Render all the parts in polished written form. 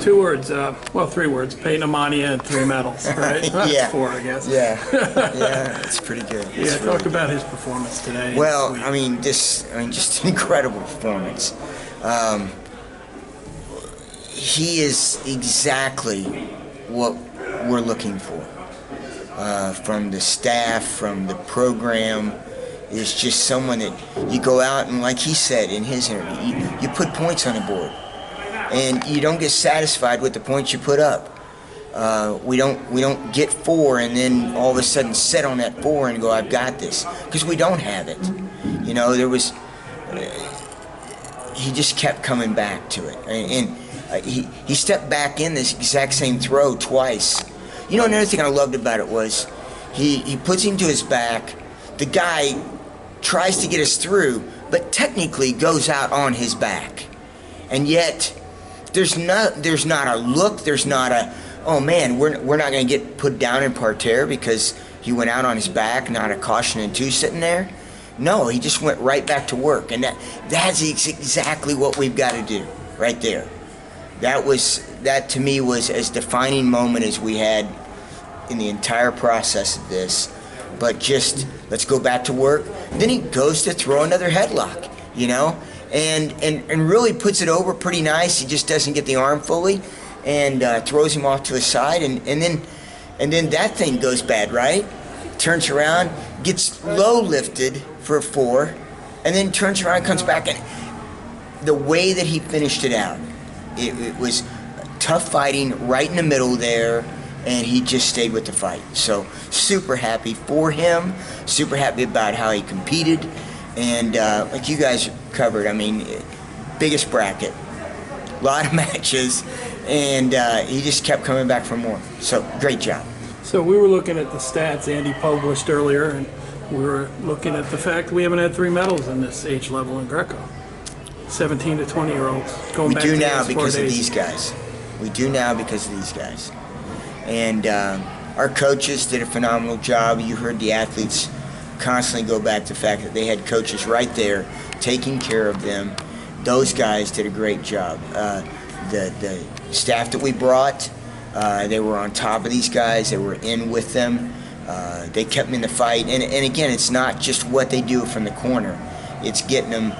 2 words, well, 3 words, pneumonia and 3 medals, right? Yeah. 4, I guess. Yeah, yeah, it's pretty good. Yeah, talk about his performance today. Well, just an incredible performance. He is exactly what we're looking for. From the staff, from the program, is just someone that you go out and, like he said in his interview, you put points on the board, and you don't get satisfied with the points you put up. We don't get 4 and then all of a sudden sit on that 4 and go, I've got this, because we don't have it. He just kept coming back to it, and he stepped back in this exact same throw twice. Another thing I loved about it was he puts him to his back. The guy tries to get us through, but technically goes out on his back, and yet there's not a look. There's not a, oh man, we're not going to get put down in parterre because he went out on his back. Not a caution and 2 sitting there. No, he just went right back to work, and that's exactly what we've got to do right there. That to me was as defining moment as we had in the entire process of this. But just, let's go back to work. Then he goes to throw another headlock, and really puts it over pretty nice. He just doesn't get the arm fully, and throws him off to his side, and then that thing goes bad, right? Turns around, gets low lifted for a 4, and then turns around, comes back, and the way that he finished it out, it was tough fighting right in the middle there, and he just stayed with the fight. So super happy for him, super happy about how he competed, and like you guys covered, biggest bracket, a lot of matches, and he just kept coming back for more. So great job. So we were looking at the stats Andy published earlier, and we were looking at the fact we haven't had 3 medals in this age level in Greco. 17 to 20-year-olds. We do now because of these guys. We do now because of these guys. And our coaches did a phenomenal job. You heard the athletes constantly go back to the fact that they had coaches right there taking care of them. Those guys did a great job. The staff that we brought, they were on top of these guys. They were in with them. They kept them in the fight. And again, it's not just what they do from the corner. It's getting them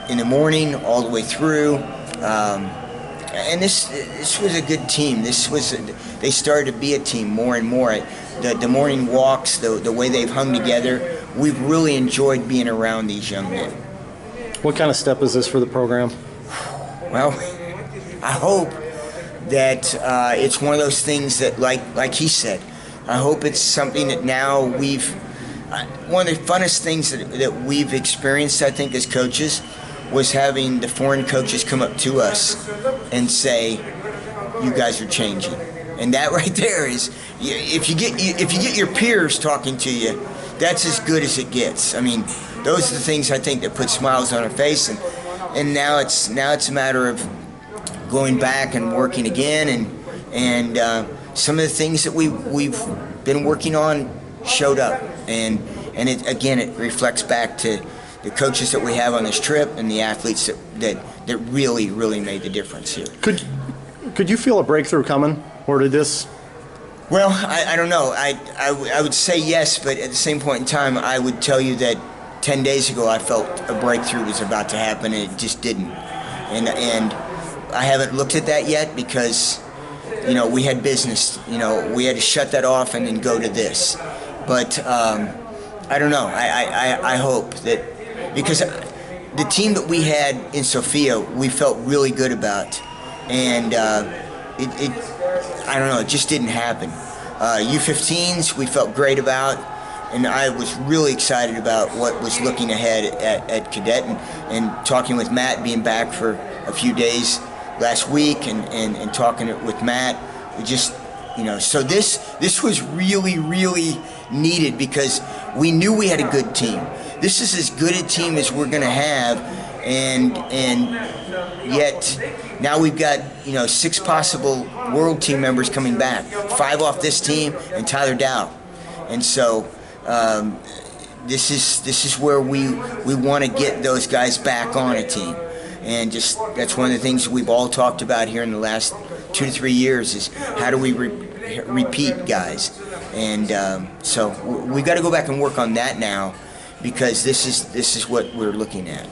in the morning all the way through. And this was a good team. They started to be a team more and more. The morning walks, the way they've hung together, we've really enjoyed being around these young men. What kind of step is this for the program? Well, I hope that it's one of those things that, like he said, I hope it's something that now one of the funnest things that we've experienced, I think, as coaches, was having the foreign coaches come up to us and say, you guys are changing. And that right there is, if you get your peers talking to you, that's as good as it gets. Those are the things I think that put smiles on our face, and now it's a matter of going back and working again, and some of the things that we've been working on showed up, and it reflects back to the coaches that we have on this trip and the athletes that really, really made the difference here. Could you feel a breakthrough coming, or did this? Well, I don't know. I would say yes, but at the same point in time, I would tell you that 10 days ago I felt a breakthrough was about to happen, and it just didn't. And I haven't looked at that yet because, we had business. We had to shut that off and then go to this. But I don't know. I hope that, because the team that we had in Sofia, we felt really good about, and I don't know, it just didn't happen. U15s, we felt great about, and I was really excited about what was looking ahead at Cadet, and talking with Matt, being back for a few days last week, and talking with Matt. We just, so this was really, really needed, because we knew we had a good team. This is as good a team as we're going to have, and yet now we've got 6 possible world team members coming back, 5 off this team and Tyler Dow, and so this is where we want to get those guys back on a team, and just that's one of the things we've all talked about here in the last 2 to 3 years is how do we repeat guys, and so we got to go back and work on that now, because this is what we're looking at.